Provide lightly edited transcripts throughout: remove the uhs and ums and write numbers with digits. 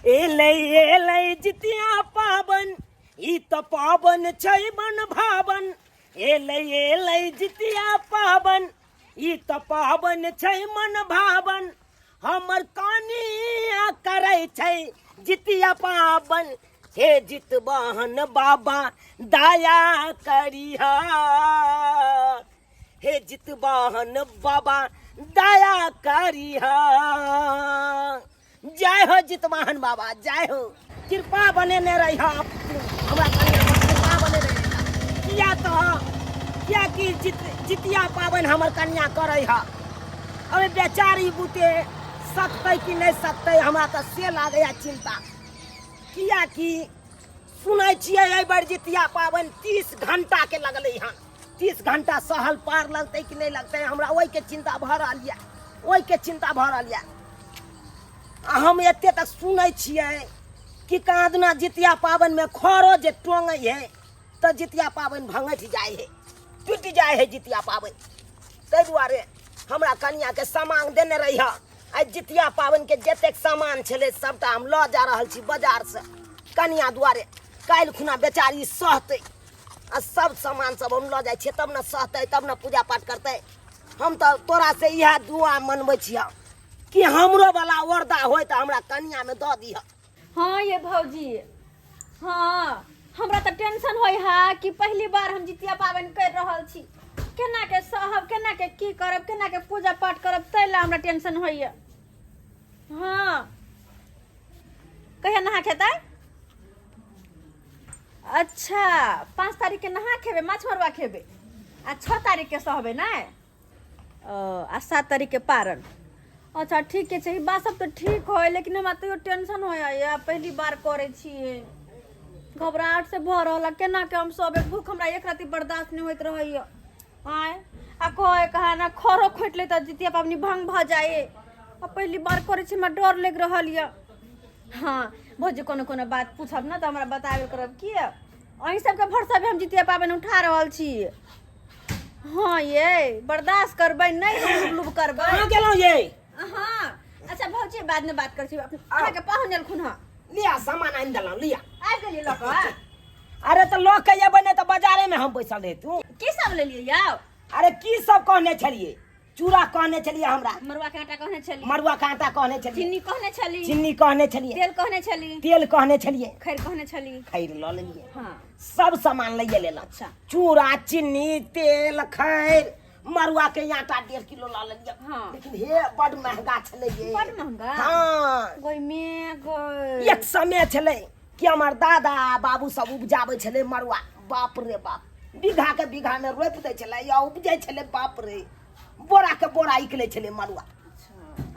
एलै जितिया पाबन ई त पाबन छै मन भावन। एलै जितिया पाबन ई त पाबन छै मन भावन। हमर कानिया करै छै जितिया पाबन। हे जितवाहन बाबा दया करिहा। हे जितवाहन बाबा दया करिहा। जय हो जितवाहन बाबा जय हो। कृपा बनेने रही हमरा कन्या पर कृपा बने रही। किया तो क्या कि जितिया पाबन हमर कन्या करे है। अबे बेचारी बुते सकते कि नहीं सकते हमरा तो से लागैया चिंता। किया कि सुनै छियै एहि बार जितिया पाबन 30 घंटा के लगले हन। 30 घंटा सहल पार लगते कि नहीं लगते हमरा ओहि के चिंता भ रहल है। ओहि के चिंता भ रहल है। हम एते तक सुनै छियै कि कादना जितिया पाबन में खरो जे टोंगे है तो जितिया पाबन भंगट जाए है टूट जाए है जितिया पाबन। ताहि दुआरे हमरा कन्या के सामान देने रही है। आई जितिया पाबन के जतेक सामान छले सबटा हम ल जा रहल छी बाजार से कन्या दुआरे। काल्हि खुना बेचारी सहते आ सब सामान सब हम ल जाइ छियै तब न सहते तब न पूजा पाठ करते। हम तो तोरा से यह दुआ मनबै छियै कि हमरो वाला वरदा होय त हमरा कन्या में द दिह। हाँ ये भौजी हाँ हमरा तो टेंशन होय है कि पहली बार हम जितिया पाबन कर रहल छी। केना के सहब केना के की करब केना के पूजा पाठ करब तैला हमरा टेंशन होय है। हाँ कहिया नहा खेतै? अच्छा 5 तारीख के नहा खेबे माछ मरुआ खेबे आ 6 तारीख के सहबे ना आ 7 तारीख के पारन। अच्छा ठीक है ई बात सब तो ठीक है लेकिन हमरा तो टेंशन हो या पहली बार करे छिए। घबराहट से भर रहल केना के हम सब भूख हमरा एक राति बर्दाश्त नहीं होइत रहैया। आय आ कहे कहा ना खरो खोट ले त जितिया पाबनी भंग भ जाए। आ पहली बार करे छी हमरा डर लग रहल या। हाँ भौजी कोनो कोनो बात पूछब ना तो हमरा बतावे करब की अहीं सब के भरोसा पे हम जितिया पाबन उठा रहल छी। हाँ ये बर्दाश्त करबै नहीं हम लुब करबै। कहां गेलौ ये? हाँ अच्छा भौजी बाद में बात कर छी। अहाँ के पहुंचल खुन हां लिया सामान आनि देलौ लिया आ गेली ल क। अरे तो लोग के ये बने तो बाजारे में हम बैसल रहे तू। की सब ले लिए यौ? अरे की सब कहने छलिए? चूड़ा कहने छलिए हमरा। मरुआ के आटा कहने छली। मरुआ का आटा कहने छलिए। चीनी कहने छली। चीनी कहने छलिए। तेल कहने छली। तेल कहने छलिए। खैर कहने छली। खैर ल लेलिए। हां सब सामान ले लेला। अच्छा चूड़ा चीनी तेल खैर मरुआ के आटा 1.5 किलो ला लेलिए। हाँ। लेकिन हे बड़ महंगा छले ये। बड़ महंगा? हां गोई में गोई एक समय छले कि हमर दादा बाबू सब उपजाबे छले मरुआ। बाप रे बाप बीघा के बीघा में रोप दे छले या उपजे छले बाप रे बोरा के बोरा निकले छले मरुआ।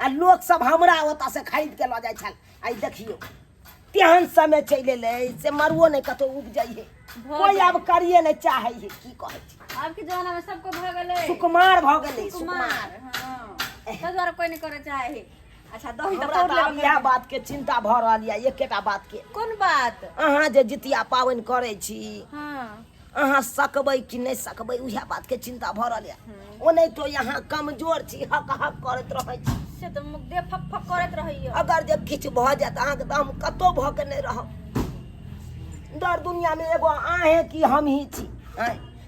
आ लोग सब हमरा ओता से खरीद के ल जाय छल। आई देखियो तेहन समय चले ले से मरुओ नहीं कतो उपजाई है। कोई अब करिए नहीं चाहे है की कहे छी। अब के जमाना में सबको भ गेले सुकुमार भ गेले सुकुमार। हां त जरा कोई नहीं करे चाहे है। अच्छा दही त हमरा तोड़ अब ले। यह बात के चिंता भ रहल या एकेटा बात के। कोन बात? अहाँ जे जितिया पाबन करे छी हां अहाँ सकबै कि नहीं सकबै उहे बात के चिंता भ रहल है। ओ नहीं तो यहाँ कमजोर छी हक हक करत रहै छी से तो मुख दे फक फक करत रहियो। अगर जे किछ भ जात अहाँ के त हम कतो भ के नहीं रहब। दर दुनिया में एगो आहे कि हम ही छी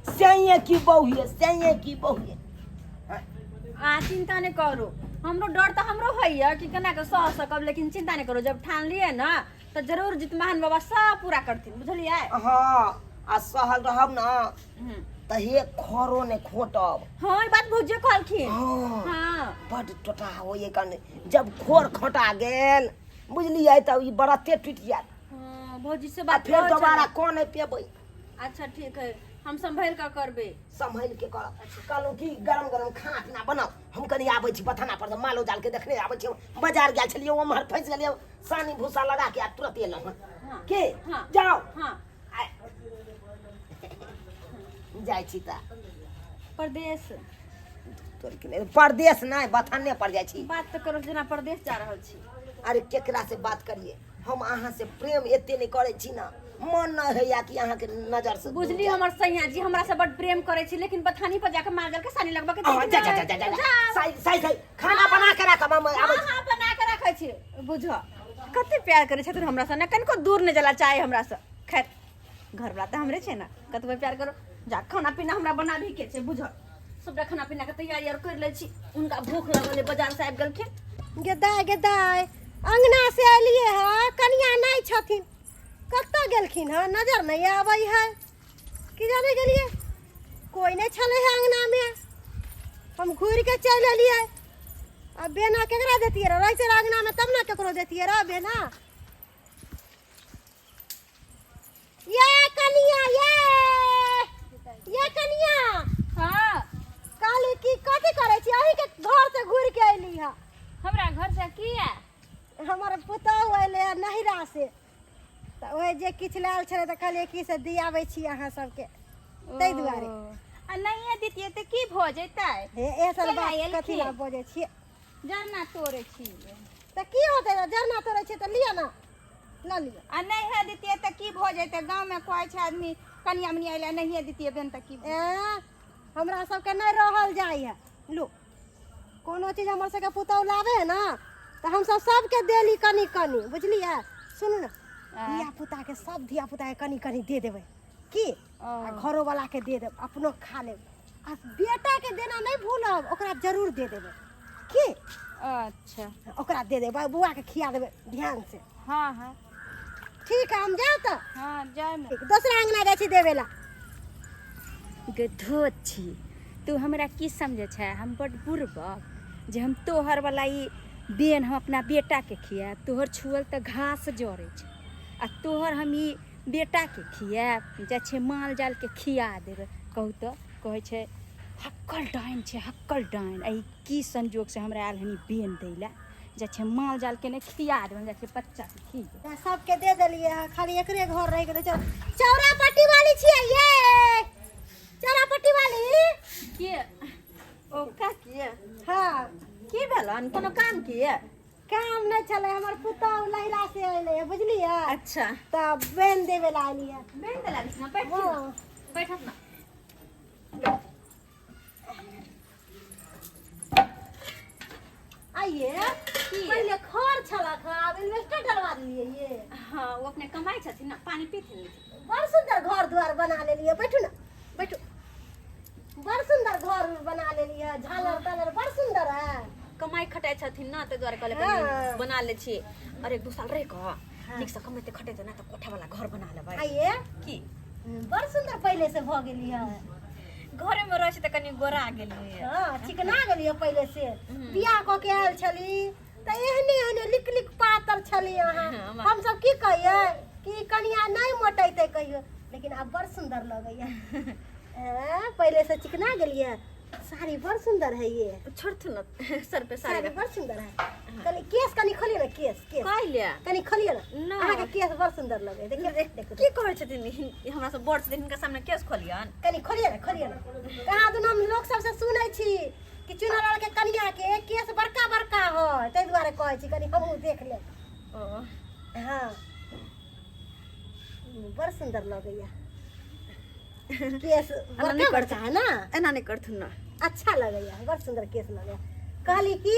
सैये की बहुए सैये की बहुए। आ चिंता नहीं करो हमरो डर तो हमरो है कि केना के सह सकब लेकिन चिंता नहीं करो जब ठान लिए ना तो जरूर जितमान बाबा सब पूरा करथिन बुझलिए। हां आ सहल रहब ना त हे खरो ने खोटब। हां ई बात भौजी कहलखिन। हां बड़ टोटा होए कने जब खोर खोटा गेल बुझलिए त ई बड़ते टूट जात। हां भौजी से आ बात फिर दोबारा कोन नहीं पेबै। अच्छा ठीक है हम संभल कर करबे। संभल के करब। कहलू कि गरम गरम खाना पीना बनाओ हम कनी आबै छी बथाना पर मालो जाल के देखने आबै छी। बाजार गेल छलिए ओमहर फंस गेलिए सानी भूसा लगा के आ तुरंत एलौ। हाँ। के हाँ। जाओ हां जाय छी त परदेश तोर के परदेश नहीं बथाने पर जाय छी। बात तो करो जना परदेश जा रहल छी। अरे केकरा से बात करिए हम अहाँ से प्रेम एते नहीं करे छी ना मन न है या कि अहाँ के नजर से बुझली हमर सैया जी हमरा से बड़ प्रेम करे छी लेकिन बथानी पर जाके मारल के सानी लगबा के जा जा जा जा सही सही सही खाना बना के रख हम आबै छी। हां बना के रखै छी बुझ। कते प्यार करे छथिन हमरा से ना, कनको दूर नहीं जला चाहे हमरा से। खैर घर वाला तो हमरे छे ना, कतबे प्यार करो। जा खाना पीना हमरा बना भी के छे बुझ, सबटा खाना पीना के तैयारी और कर ले छी। उनका भूख लगल है, बाजार से आबि गेलखिन। गेदाय गेदाय अंगना से एलिए है, कनिया नहीं छथिन, कत्ता गेलखिन है, नजर नहीं आबै है। कि जाने गेलिए कोई नहीं छले है अंगना में, हम घूर के चल एलिए। अब बेना केकरा देतिए रे, रहिते अंगना में तब ना केकरो देतिए रे बेना। ये कनिया ये कनिया। हाँ काली की कथी करे छी, अही के घर से घूर के एली है। हमरा घर से किया हमारे पुतहु अयलै नहिरा से, तऽ ओहे जे किछु लायल छलै तऽ कहलियै कि से दियाबै छी अहाँ सबके, ताहि दुआरे। आ नहीं दितिए तो की भ जैतै? हे एसन केना बात एलखिन? कथी ला बजै छियै? जरना तोड़े छी तऽ की होतै रे, जरना तोड़ै छियै तऽ लिअ ना, लऽ लिअ। आ नहीं दितिए तो की भ जैतै? गांव में कोई छै आदमी कनिया मनिया अइले नहीं दितिए बेन त की हमरा सबके नहीं रहल जाइ है। लो कोनो चीज हमर सबके पुतहु लाबे है ना तऽ हमसब सबके देली कनी कनी, बुझलियै? सुनू ना, धिया पुता के सब धिया पुता के कनी कनी दे देबै की, आ घरो वाला के दे देब, अपनो खा लेब, आ बेटा के देना नहीं भूलब, ओकरा जरूर दे देबै की। अच्छा ओकरा दे देबै, बुआ के खिया देबै ध्यान से। हाँ हाँ ठीक है हम जाओ तो। हाँ जाए में दोसरा अंगना जाइ छी देबै ला। गधो छी तू, हमरा की समझे छै? हम बड़ बुढ़बक जे हम तोहर वाला ई बेन हम अपना बेटा के खिया, तोहर छुअल त घास जड़े छै, आ तोहर हम ई बेटा के खियाब जाइ छै माल जाल के खिया देबै। कहू तो कहै छै हक्कल डाइन छै, हक्कल डाइन। आई की संजोग से हमरा आयल हनी बेन दै ला, जाइ छै माल जाल के नहीं खिया देबै, जाइ छै बच्चा के खिया। सबके दे देलिए है, खाली एकरे घर रह गेलै। चौरा पट्टी वाली छियै ये, चौरा पट्टी वाली के ओ का किए? हाँ की भेलन? कोनो काम किए? काम नहीं चले, हमर पुतहु लहिरा से अइले है, बुझलियै? अच्छा तब बेन देवे ला अइली है। बेन देला ना, बैठ हाँ। बैठत ना। आइए पहले घर छला खा, अब इन्वेस्टर डलवा दिए ये। हाँ वो अपने कमाई छथिन ना, पानी पीथिन। बड़ सुंदर घर द्वार बना ले लिए, बैठू ना बैठू। बड़ सुंदर घर बना ले लिए, झालर तालर बड़ सुंदर है। कमाई खटाई छथिन ना, ते द्वारे कहले हाँ। बना ले छी। अरे 1-2 साल रह क निक से कमेते खटेते ना, तो कोठा वाला घर बना लेबै। आइए की बड़ सुंदर पहले से भ गेली है। घरे में रह छै त कनी गोरा गेलिए। हाँ चिकना गेली है पहले से, बियाह क के आयल छली त एहने एहने लिक लिक पातर छली अहाँ। हम सब की कहिए कि कनिया नहीं मोटैते कहियो, लेकिन अब बड़ सुंदर लगैया। पहले से चिकना गेलिए। साड़ी बड़ सुंदर है ये, छोड़थु ना सर पे साड़ी साड़ी बड़ सुंदर है। कनी केस कनी खोलिए ना, केस केस कह लिया कनी खोलिए ना, ना। अहाँ के केस बड़ सुंदर लगे। देखिए देखो की कहै छथिन हमरा सब बड़ छथिन, हिनका सामने केस खोलियन? कनी खोलिए ना कहाँ दुनू हम लोग सबसे सुनै छी कि चुनर के कनिया के केस बड़का बड़का हो, ताहि दुआरे कहै छी कनी हमहू देख ले। ओ हाँ बड़ सुंदर लगैया केस, बड़का बड़का है ना, एना नहीं करथुन ना। अच्छा लगैया, बड़ सुंदर केस लगैया। कहली कि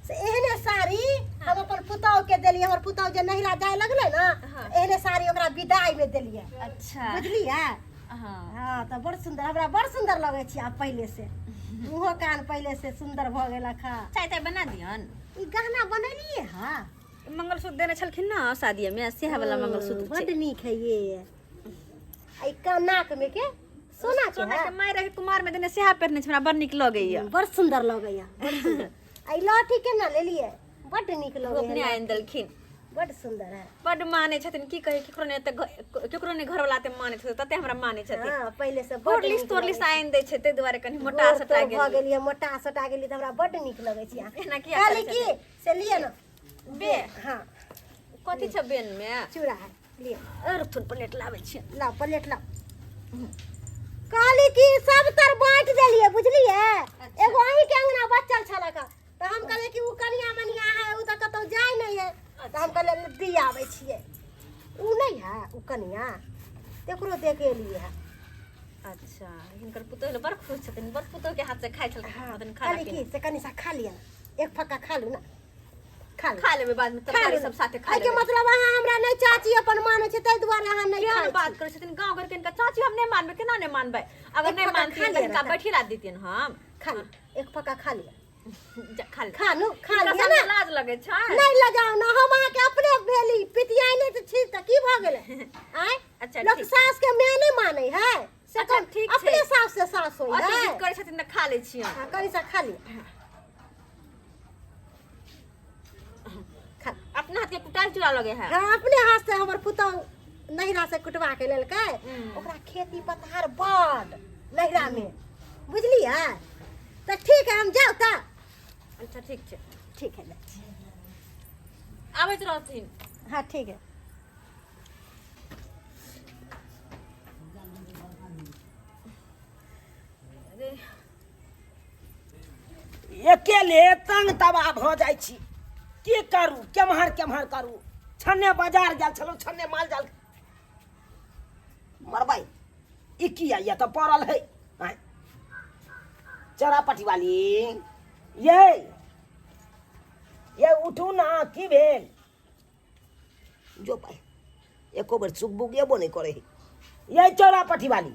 से एहने साड़ी हम अपन पुतहु के देलिए, हमर पुतहु जे नहिरा जाए लगले ना, हाँ। एहने साड़ी ओकरा विदाई में देलिए, अच्छा बुझलिए? हाँ हाँ तो बड़ सुंदर, हमरा बड़ सुंदर लगे छी। आप पहले से मुँहो कान पहले से सुंदर भ गेल खा। चाय चाय बना दियन। ई गहना बनैलिए हाँ, मंगलसूत्र देने छलखिन ना शादी में, सेहा वाला मंगलसूत्र बड़ नीक है ये। आई का नाक में के सोना के सोना है, के माय रहे कुमार में देने सेहा पहनने छै, हमरा बड़ नीक लगैया। बड़ सुंदर लगैया, बड़ सुंदर। आई लहठी केना ले लिए, बड़ नीक वो अपने लगैया, आइन देलखिन। बड़ सुंदर है। बड़ माने छथिन, की कहे केकरो ने घर वाला ते माने छथिन, तते हमरा माने छथिन। हाँ पहले से बड़ तोरलिस नीक तोरलिस लगै छै। आइन दै छै, ते दुआरे कनी मोटा सटा भ गेल। गेलिए, मोटा सटा गेली त हमरा बड़ नीक लगै छै। एना किया कहली करै कि से लिए ना बे हाँ कथी छ बेन में? चूड़ा है लिए, और थुन प्लेट लाबै छी। ला प्लेट ला। कहली कि सब तर बांट देलिए, बुझलिए? एगो अही के अंगना बचल छला का, त हम कहले कि उ कनिया मनिया है, उ त कतौ जाय नहीं है, त हम कहले दिया आबै छिए। उ नहीं है उ कनिया, तेकरो दे के लिए है। अच्छा हिनकर पुतोह बड़ खुश छथिन, बड़ पुतोह के हाथ से खाइ छलखिन। हाँ खाना कहली कि से कनी सा खा लिया, एक फक्का खा लू ना। खा लेबे बाद में तरकारी सब साथे खा आई के लेबे। मतलब अहाँ हमरा नहीं चाची अपन माने छै तै दुआरे अहाँ नहीं क्या खाइ बात छी। करे छथिन गांव घर के इनका चाची हम नहीं मानबे केना नहीं मानबे अगर एक नहीं फक्का मानती खा तो लिया इनका रहता। बैठी रात देती हम खा ले, एक फक्का खा लिया। खा ले खा नु खा इनका लिया सामने ना। लाज लगे छै नहीं लगाओ ना, हम अहाँ के अपने भेली पितियाई नहीं तो छी त की भ गेलै आय। अच्छा, लोग ठीक। सास के मैं नहीं माने है से अच्छा, कौन ठीक अपने छै। सास से सास होई अति है। जिद करे छथिन त खा ले छी हम। हां कनी सा खा लिया। खा। अपना हाथ के कुटाल चुरा लगे है हाँ अपने हाथ से हमर पुतौ नहिरा से कुटवा के लेलकै। हम्म। ओकरा खेती पथार बड़ नहिरा में बुझलियै। त ठीक है हम जाओ त। अच्छा ठीक छै ठीक है ले। आबैत रहथिन। हाँ ठीक है। अरे अकेले तंग तबाह भ जाइ छी, की करू केम्हर केम्हर करू। छन्ने बाजार गेल छलहुँ, छन्ने माल जाल मरबै ई किया ये तऽ पड़ल है। आँय, चौरापट्टी वाली ये उठू ना, की भेल? जो पाइ एको बेर सुख बुगेबो नहि करे है। ये चौरापट्टी वाली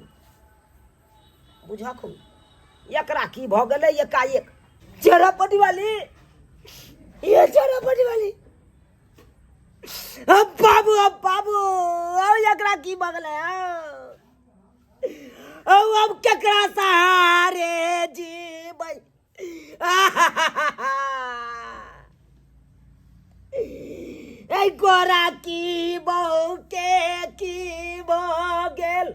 बुझा खूब एकरा की भ गेलै एकाएक। चौरापट्टी वाली, ये चौरापट्टी वाली, अब बाबू अब एकरा की भ गेलै? अब केकरा सहारे जीबै? ऐ गोरा की बहू के की भ गेल?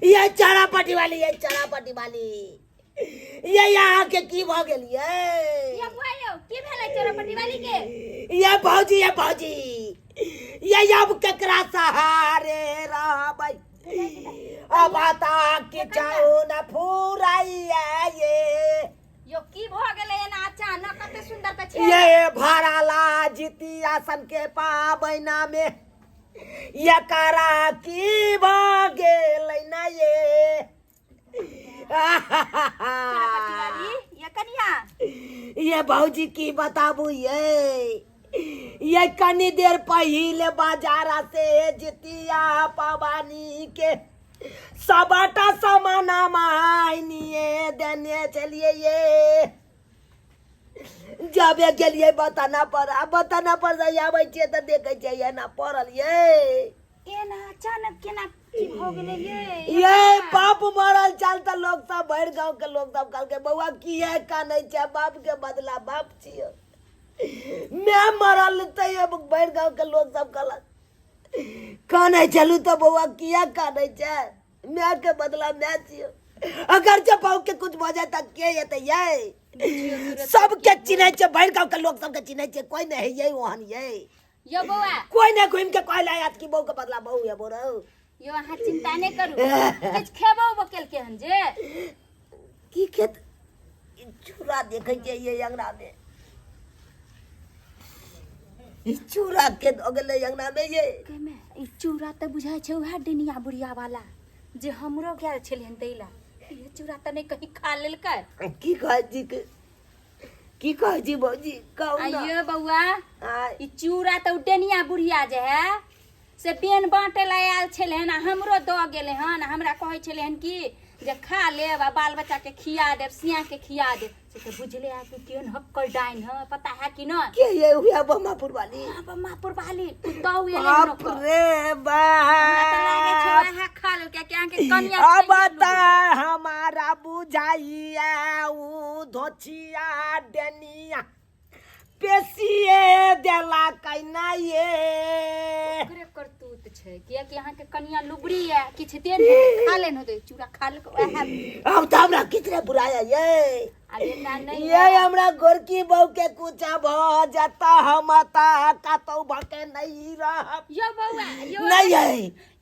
ये चौरापट्टी वाली, ये चौरापट्टी वाली, ये यहाँ के की भ गेल ये? की भेलै चौरापट्टी वाली के? ये भौजी ये अब केकरा सहारे रहबै? अब आता किछो न फुराइया ये। यो की भ गेलै एना अचानक कते सुंदर त छै। ये भराला जितिया सन के पाबैना में एकरा की भ गेलै न ये? चौरापट्टी वाली ये कनिया ये भौजी की बताबू ये कनी देर पहले बाजारा से जितिया पवानी के सबटा सामाना मायनिए देने चलिए ये। जब गेलिए बताना पर आबै छियै तऽ देखै छियै एना पड़ल ये। एना अचानक केना की भ गेलै ये बाप मरल चल तऽ लोग सब भरि गांव के लोग सब कहलकै बौआ किए कानै छै? बाप के बदला बाप छियै। मैं मरल तऽ अब भरि गांव के लोग सब कहलक कानै चलू तऽ बौआ किए कानै छै? मैं के बदला मैं छियै। अगर जब बहू के कुछ भऽ जाए तऽ के हेतै ये? सबके चिन्है छै, भरि गांव के लोग सबके चिन्है छै, कोई नहीं है ये ओहन ये। यो बौआ कोई नहीं घुमि के कहले आत की बहू के बदला बहू है बोरो। यो अहाँ चिंता नहीं करू किछ खेबो बकेल के हन जे की खेत चूड़ा देखे छै ये अंगना में, ई चूड़ा के द गेलै अंगना में ये। केमे ई चूड़ा त बुझाय छै उहा डनिया बुढ़िया वाला जे हमरो गेल छलियन दैला। ये चूड़ा त नहीं कहीं खा लेलकै। की कहै छी की कहै छी भौजी कहू ना। आइयो बौआ आय ई चूड़ा त डनिया बुढ़िया जे है से बेन बाँटे ला आयल छले हन, हमरो द गेले हन। हमरा कहै छले हन कि जे खा लेब आ बाल बच्चा के खिया देब, सिया के खिया देब। से तो बुझले आ कि केन हक्कर डाइन है, पता है कि न? के ये हुआ बम्मापुर वाली? हां बम्मापुर वाली तो ये बाप रे हमरा त लागे छै बाप। वह खा लेल के के कनिया अब खाइए बता लेबै। हमारा बुझाइया ऊ धोचिया डनिया पेसिए देला कैना ये। ओकरे करतूत छै किया कि अहाँ के कनिया लुबरी है, किछ देन खा लेन होते चूड़ा खा लेल वह। अब तो हमरा कितने बुराया ये। अरे ना नहीं ये हमरा गोरकी बहू के कुछ भ जाता हम ता कतौ भके नहीं रह। यो बौआ यो नहीं है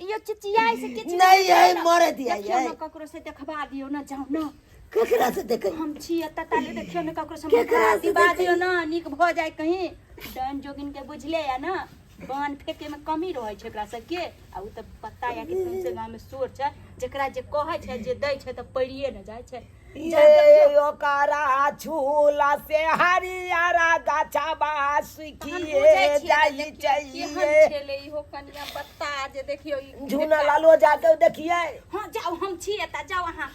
यो चिचियाई से किछ नहीं है मर दिया देखियो ये। न ककरो से देखबा दियो न, जाऊ न केकरा से देखे? हम छी एत ताले देखियो न ककरो से केकरा से दिबा देखै? दियो न, निक भ जाय कहीं। डन जोगिन के बुझले या न बान फेंके में कमी रहै छै एकरा सब के। आ उ त पता या कि तुमसे गांव में सोर छै जेकरा जे कहै छै जे दै छै त पड़िए न जाय छै। ये ओकरा झूला से हरियारा गाछा बा सुखिए जाई चाहिए चले इहो कनिया बता जे देखियो झूना लालो जाके देखिए हां जाओ हम छी एता जाओ अहाँ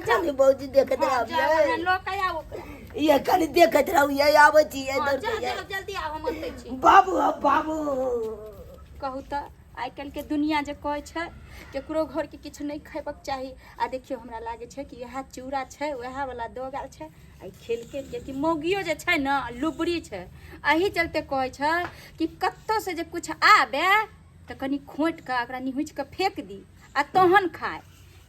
जाओ बौजी देखत जाओ रहिए लोक आया ओकरा ये कनी देखत रहिए आबै छी इधर जाओ जल्दी आओ हम अतै छी बाबू बाबू कहू तऽ आइ काल्हि के दुनिया जे कहै छै केकरो घर के किछु नहीं खैबक चाही आ देखियो हमरा लागे छै कि यह चूड़ा छै वएह वाला दो गाल छै आई खेल के कि मौगियो जे छै ना लुबरी छै एही चलते कहै छै कि कत्तो से जे कुछ आबे तऽ कनी खोंट के एकरा निहुच के फेक दी आ तहन खाए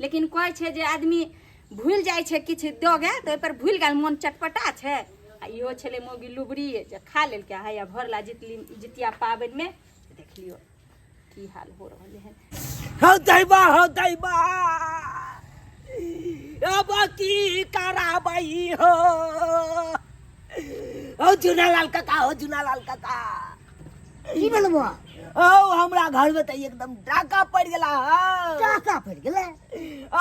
लेकिन कहै छै जे आदमी भूल जाइ छै किछु दो गे तऽ ओइ पर भूल गेल मन चटपटा छै आ इहो छले मौगी लुबरी जे खा लेलकै हैया भरला जितिया पाबनि में देख लियो की हाल हो रहले है हौ दैबा अब की कराबई हो जुनालाल काका की बोलबो ओ हमरा घर में त एकदम डाका पड़ गेला टाका पड़ गेलै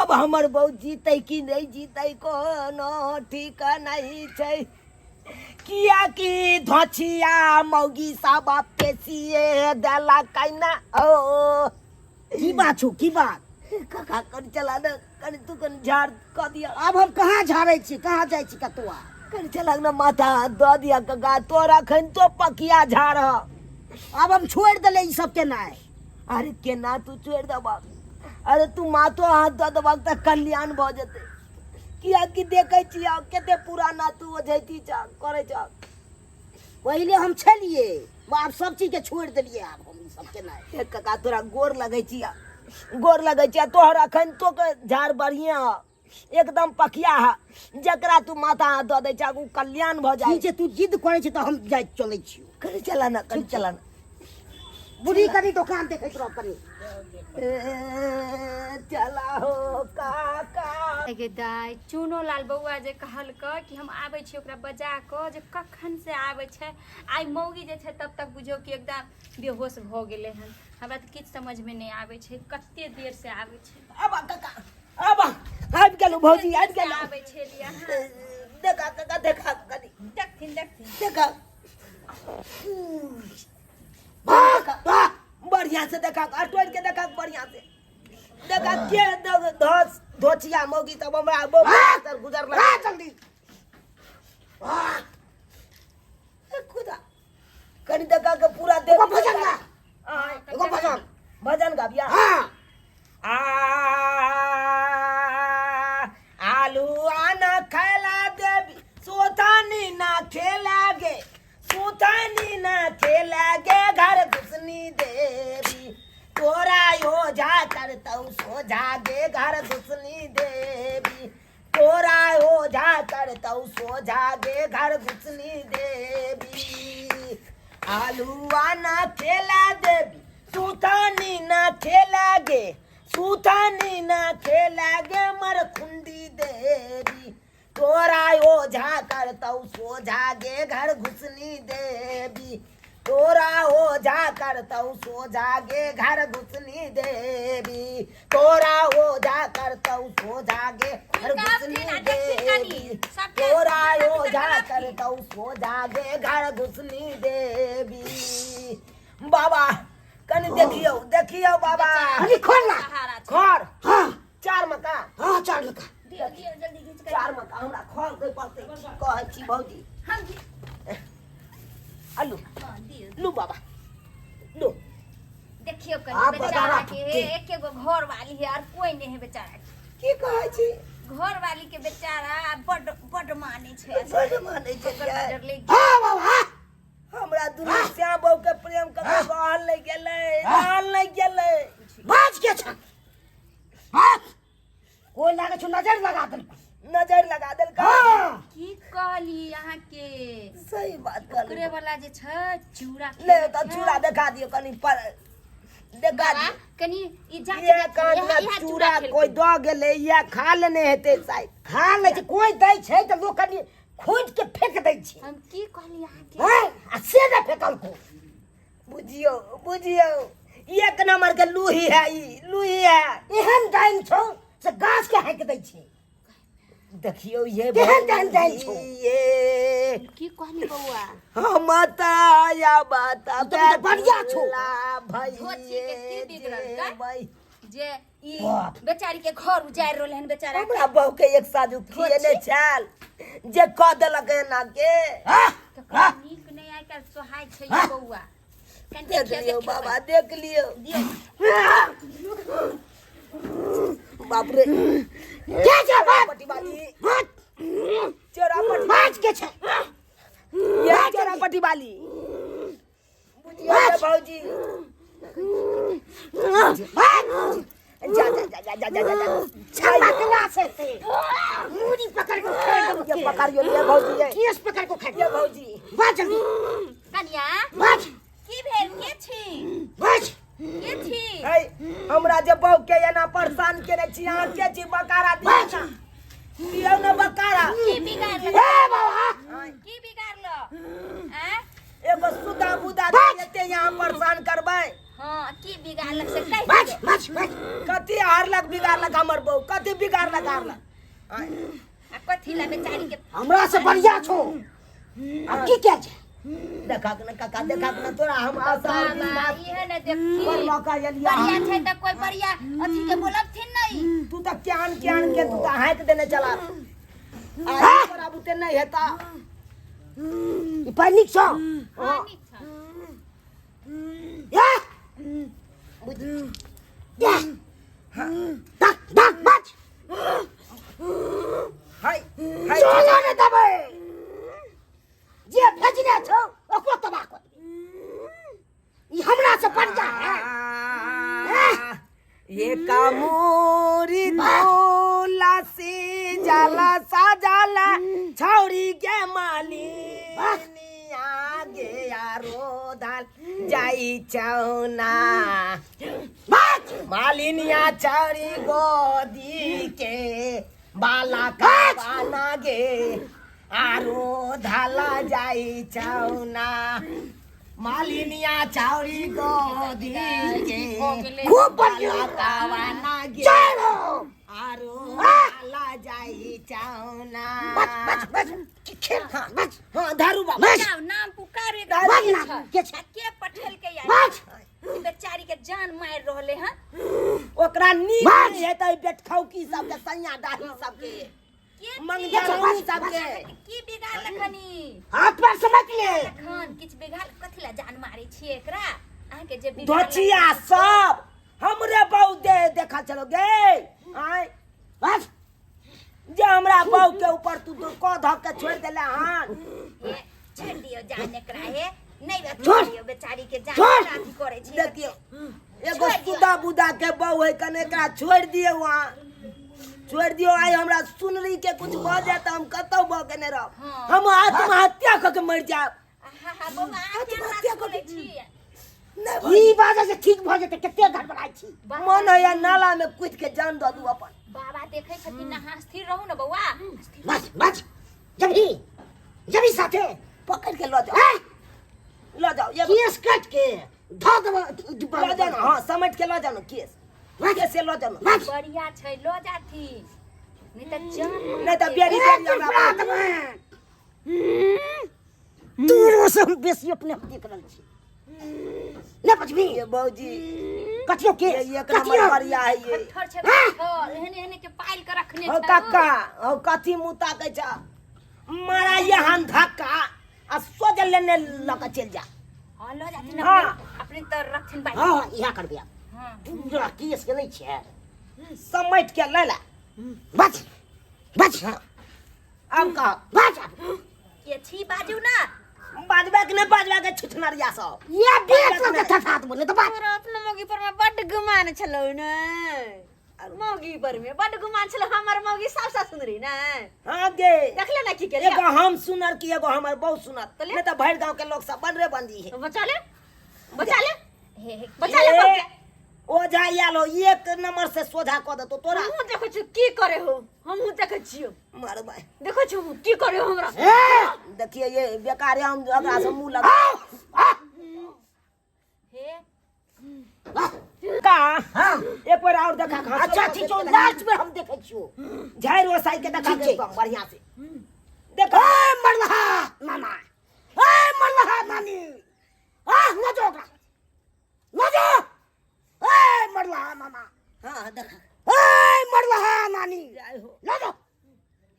अब हमर बहू जीतै कि नहीं जीतै कोनो ठीक नहीं छै किया कि धोछिया मौगी सब पेसिए देला कैना ओ की बात छौ की बात काका कर चला न कर तू कन झाड़ क दिया अब हम कहाँ झाड़ै छी कहाँ जाइ छी कतुआ कर चला न माथा द दिया काका तोरा खन तो पकिया झाड़ अब हम छोड़ देले ई सब के नाय अरे केना तू छोड़ दबा अरे तू माथो हाथ द दबा त कल्याण भ जते किया कि देखै छी केते पुराना तू ओझैती छ करे छ पहिले हम छलिए अब सब चीज के छोड़ देलिए अब हम ई सब के नाय ए काका तोरा गोर लगै छी तोहर अखन तो के झाड़ बढ़िया एकदम पकिया है जकरा तू माथा हाथ द दै छ उ कल्याण भ जाय ठीक छै तू जिद करै छी त हम जाय चलै छी कर चला न बुढ़ी कनी दुकान देखैत रह कनी चला हो काका गे दाई चुनो लाल बउआ जे कहलक कि हम आबै छी ओकरा बजा क जे कखन से आबै छै आइ मौगी जे छै तब तक बुझो कि एकदम बेहोश भ गेलै हन हमरा त किछ समझ में नहीं आबै छै कते देर से आबै छै अब काका अब आबि गेलौ भौजी आबि गेलौ आबै छै लिया देखा काका देखा कनी देखथिन देखा बढ़िया से देखा अटोल के देखा बढ़िया से देखा के धोचिया मौगी तब हमरा सर गुजर लगा जल्दी खुदा कनी देखा के पूरा देख एगो भजन गा एगो भजन गाबिया आ आलू आना खैला देवी सोतानी ना खेलागे सुतानी ना खेलागे घर घुसनी देवी तोरा यो जा करतौ सो जागे घर घुसनी देवी तोरा यो जा करतौ सो जागे घर घुसनी देवी आलूआ ना खेला देवी सुतानी ना खेलागे सुतानी ना खेलागे मर खुंडी देवी तोरा ओझा करतौ सो जागे घर घुसनी देवी तोरा ओझा करतौ सो जागे घर घुसनी देवी तोरा ओझा करतौ सो जागे घर घुसनी देवी तोरा ओझा करतौ सो जागे घर घुसनी देवी बाबा कनी देखियो बाबा अरे खोल ना खोर हां चार मका हां चार लका जल्दी घीच चार मका हमरा खोल के पड़ते कहै छी भौजी हम आलू लू बाबा लू देखियो आप कनी बेचारा बता के एक गो घर वाली है और कोई नहीं है बेचारा की कहै छी घर वाली के बेचारा बड माने छै बड़ मानै छै ओकर यार। नजर लग हां बाबा हमरा दुनू श्याम बहू के प्रेम कर कहल नहीं गेलै बाज के छ बाज कोई लागे छ नजर लगा दे नजर लगा देलकै हां की कहली यहाँ के सही बात ओकरे कहली वाला जे छै चूड़ा ले त चूड़ा देखा दियो कनी पर देखा बाबा, दियो कनी ई जांच ये देखियो, कांचना यहाँ चूड़ा खेलकै। कोई द गेलै या खा लेने हेतै शायद खा ले छै कोई दै छै त लोग कनी खोज के फेंक दै छै हम की कहली यहाँ के हैं आ से न फेकल को बुझियो एक नंबर के लूही है ई लूही है एहन डाइन छौ से गाछ के हाइक दै छै देखियो ये केहन केहन जाई छौ? ये की कहनी बउआ हम बताया बाता तो तो बढ़िया छौ। भाई धोती के की बिगड़ल का? भाई जे ई बाप। बेचारी के घर उजाड़ रहले हन बेचारा हमरा बहू के एक साथ उठिए ने छाल जे कह देलक ना के तो नीक नहीं आइ काल सोहाय छै ई बउआ कन देख देखियो लियो देखियो बाबा देख लियो बाप रे क्या जा बात पट्टी वाली बात चोरा पट्टी बाज के छै ये चोरा पट्टी वाली बुझियो रे भौजी जा जा जा जा जा जा जा छल्ला कला से ते मुड़ी पकड़ के फेंक दे ये पकड़ियो ये भौजी ये केस पकड़ के फेंक ये भौजी बाज जल्दी कन्या बाज की भेल के छी बाज के छी है हमरा जे बहू के एना परेशान करे छी अहाँ के छी बकारा दिया ना दियो ना बकारा की बिगाड़ ल ए बाबा की बिगाड़ ल हैं एगो सुदा बुदा देते यहाँ परेशान करबै हां की बिगाड़ ल से कहि बाज दे बाज बाज कथी हारलक बिगाड़लक हमर बहू कथी बिगाड़लक हारलक आ कथी ला बेचारी के हमरा से बढ़िया छौ अब की क्या छै देखा के ना काका देखा के ना तोरा हम आसार बाबा इहे ने देखी पर लौका जलिया बढ़िया छै त कोई बढ़िया अथी के बोलब थिन नहीं तू तो क्यान के तू तो हाथ देने चला आज पर अब ते नहीं हेता ई पर निक छौ हां नीक छ या या डक डक बाज हाय चलो ने दबे जे भेजने छौ ओकरो तबाह कर ई हमरा से बढ़िया है ये कामोरी तोला से जाला साजाला छौरी के माली आगे यारो दाल जाई चौना मालिनिया छौरी गोदी के बाला का बाना गे आरो धाला जाई चौना मालिनिया छौरी गोदी के खूब बढ़िया बाला का बाना गे चलो आरो धाला जाई चौना बच बच बच खेल खा बच हाँ धारू बाबा नाम नाम पुकार एक बच ना के छै के पठेल के यार बच ई बेचारी के जान मार रहले हन ओकरा नीक बच! नहीं हेतै बेटखौकी सबके सैया डाही सबके के मंगजरौनी सबके की बिगाड़ लखनी हाथ पर समझ ले लखन किछ बिगाड़ कथी ला जान मारे छी एकरा अहाँ के जे बिगाड़ धोचिया सब हमरे बहू दे देखा चलो गे आय बच जे हमरा बहू के ऊपर तू को धक के छोड़ देले हन हे छोड़ दियो जान एकरा हे नहीं छोड़! दियो बेचारी के जान छोड़! अथी करे छी देखियो एगो छोड़ दियो। सुदा बुदा के बहू है कने एकरा छोड़ दियो वहां छोड़ दियो आय हमरा सुनरी के कुछ भ जाए त हम कतौ भ के ने रह हाँ। हम आत्महत्या क के मर जाब आहा बौआ आत्महत्या क्या कऽ करे के- छी नहीं ई बाजा से ठीक भ जेते कते गड़बड़ाई छी मन है नाला में कूद के जान दो दू अपन बाबा देखे छथिन ना हाँ स्थिर रहू ना बौआ बच बच जब ही साथे पकड़ के लो जाओ लो जाओ ये केस कट के ध लो जाओ ना, हाँ समेट के लो जाओ ना केस केस से लो जाओ ना बढ़िया छै लो जाथी नहीं त जान नहीं तो बेरी बेरी हमरा दूर से हम बेसी अपने आप देख रहल छी न बचबी ये बौजी कथियो के ये एक नंबर बढ़िया है ये पत्थर छै पत्थर एहने एहने के पाइल के रखने हो छै काका हो कथी मुता के छ मारा ये हम धक्का आ सोज लेने लक चल जा हां लो जाथी ना हाँ। अपने तो रखथिन बाई हां इहा कर दिया हां पूरा केस के नहीं छे समेट के ले ला बच बच अब कह बच ये छी बाजू ना बाजबा के नहीं बाजबा के छुटनरिया सब ये बेच के थथात बोले तो बात तोरा अपना मौगी पर में बड्ड गुमान छलो ने मौगी पर में बड्ड गुमान छलो हमर मौगी सबसे सुंदरी ने हाँ गे देखले ना की केलिया एगो हम सुनर की एगो हमर बहुत सुनर तो ले। नहीं तो भर गांव के लोग सब बनरे बंदी है बचा ले बचा ले हे हे बचा ले बौआ के। ओझा यालो एक नंबर से सोझा क दे तो तोरा हमहू देखै छी की करे हो हमहू देखै छियो मारबै देखै छी हमहू की करे हो हमरा देखिए ये बेकार हम ओकरा से मुंह लगा हे का हां एक बार और देखा खा अच्छा ठीक छौ लास्ट में हम देखै छियो झाड़ ओसाई के देखा ठीक छै। एकदम बढ़िया से देखा ए मरलहा नाना ए मरलहा नानी न जो ओकरा न जो ए मरलहा नाना हां देखा ए मरलहा नानी जय हो न जो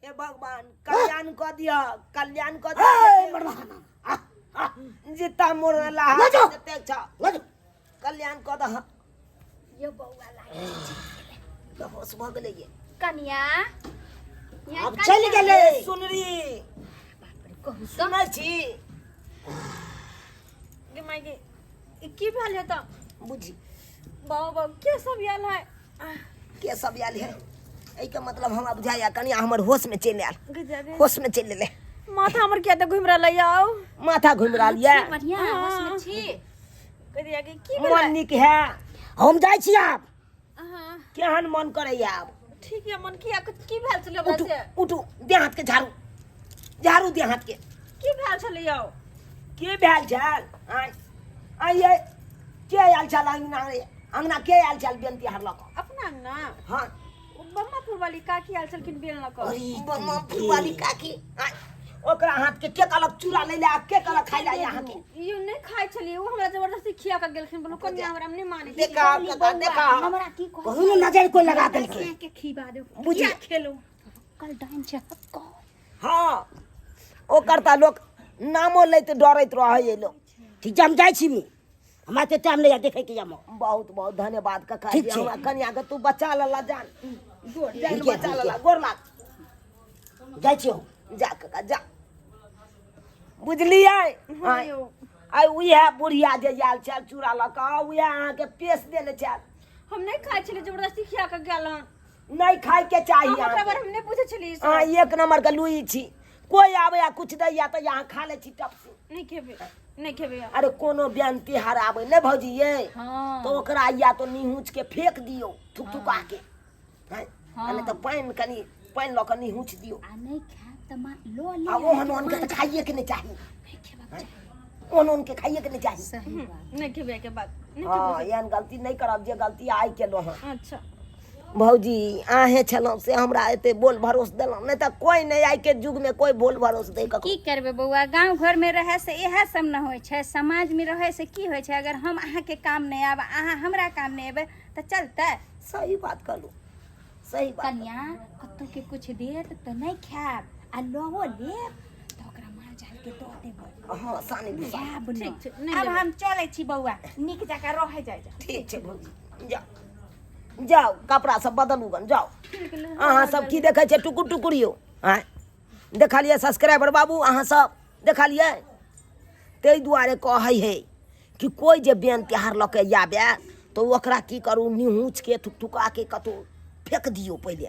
हे भगवान कल्याण क दिया कल्याण क ए दिया मरलहा नाना जितना मोरला न जो देख छ न जो कल्याण क दह ये बौआ लागे तो होश भ गेलै ये कन्या अब चल गेले सुनरी कहू तो सुनै छी गे माय गे ई की भेल है त बुझी बाबा के सब आयल है के सब आयल है एहि के मतलब हमरा बुझाया कनिया हमर होश में चलि आयल गे जा रे होश में चलि एलै माथा हमर किया त घुम रहल आओ माथा घुमि रहल ये बढ़िया होश में छी कह दिया कि की मन भेल नीक है हम जाइ छी आब हां केहन मन करैया आब ठीक है मन किया की भेल छलै हमरा उठू से उठू दे हाथ के झाड़ू झाड़ू दे हाथ के की भेल छलै आओ के भेल छल आय आइए के आयल छल अंगना के आयल छल बेनती हार लक अपना ना हाँ बम्मापुर वाली काकी आयल छलखिन बेल न कर बम्मापुर वाली काकी आय ओकरा हाथ के कलक चूड़ा ले ले आ के कलक खाइ ले यहाँ के यू नहीं खाइ छलिए वो हमरा जबरदस्ती खिया के गेलखिन बोलो कन्या हमरा नहीं माने देखा कका देखा हमरा की कह कहू ने नजर कोई लगा देलकै के खिबा दो बुझी खेलो कल डाइन छ को हाँ ओकर ता लोग नामो लैत डरैत रहै लोग ठीक छै हम जाइ छी हमरा ते टाइम नहीं देखे के हम बहुत बहुत धन्यवाद कका ठीक जी छै। हमरा कन्या के तू बचा लला जान गोर जान ठीक है, बचा ठीक है। लला गोर लाग जाइ छी हम जा कका जा बुझलियै आय आय उहे बुढ़िया जे आयल छल चूड़ा लऽ कऽ उहे अहाँके पेश देले छल हम नहीं खाइ छलिए जबरदस्ती खिया के गेल हन नहीं खाय के चाहिए ओकरा अहाँके। बारे हम नहीं पूछे छलिए हाँ एक नंबर के लुई छी कोई आवे या कुछ दैया तो यहाँ खा ले छी टप से नहीं खेबे अरे कोनो ब्यान तिहार आवे ने भौजी ये हां तो ओकरा या तो निहुच के फेंक दियो थुकथुका के हैं अने तो पानी कनी पानी लऽ कऽ निहुच दियो आ नहीं खा त मा लो ले आ ओहन ओहन के तो खाइए के नहीं चाहिए नहीं खेबा ओहन ओहन के खाइए के नहीं चाहिए सही बात नहीं खेबे के बाद नहीं हाँ एहन गलती नहीं करब जे गलती आइ केलो हँ अच्छा भौजी आहे छलहुँ से हमरा एते बोल भरोस देलहुँ नहीं तो कोई नहीं आइ के युग में कोई बोल भरोस दे ककरो की करबे बौआ गांव घर में रहे से इहे सब न होय छै समाज में रहे से की होय छै अगर हम अहाँ के काम नहीं आब अहाँ हमरा काम नहीं आबे त चलते सही बात कहलू सही बात कन्या कत्तो के कुछ देत तो नहीं खाब आ लोगो लेब तो ओकरा मार जाल के दो देबै हाँ सानी बुसा खाब न ठीक छै, नहीं अब लेबै। हम चले छी बौआ निक जका रहे जाय जा ठीक छै भौजी जाओ जाओ कपड़ा सब बदलू गन जाओ अहाँ सब की देखे छै टुकुर टुकुरियो आँ देखलिए सब्सक्राइबर बाबू अहाँ सब देखलिए ताहि दुआरे कहै है कि कोई जे बेन तिहार लऽ के आबे तो ओकरा की करू निहुच के थुकथुका के कतौ फेंक दियो पहले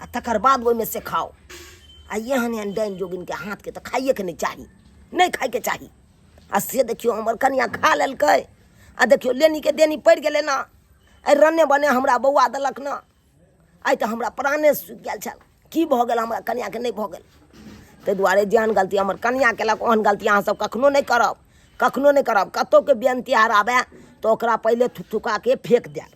आ तकर बाद ओहिमे से खाओ आ एहन एहन डाइन जोगिन के हाथ के तो खाइए के नहीं चाही नहीं खाए के चाही आ से देखियो हमर कनिया खा लेलकै आ देखियो लेनी के देनी पड़ि गेलै ना आइ रन्ने बने हमरा बौआ देलक ना आइ तऽ हमरा प्राणे सुखि गेल छल की भऽ गेल हमरा कनियाके नहि भऽ गेल ताहि दुआरे जेहन गलती हमर कनिया केलक ओहन गलती अहाँसभ कखनो नहि करब कखनो नहि करब कतहुके बियान तिहार आबे तऽ ओकरा पहिले थुकथुका के फेंक देब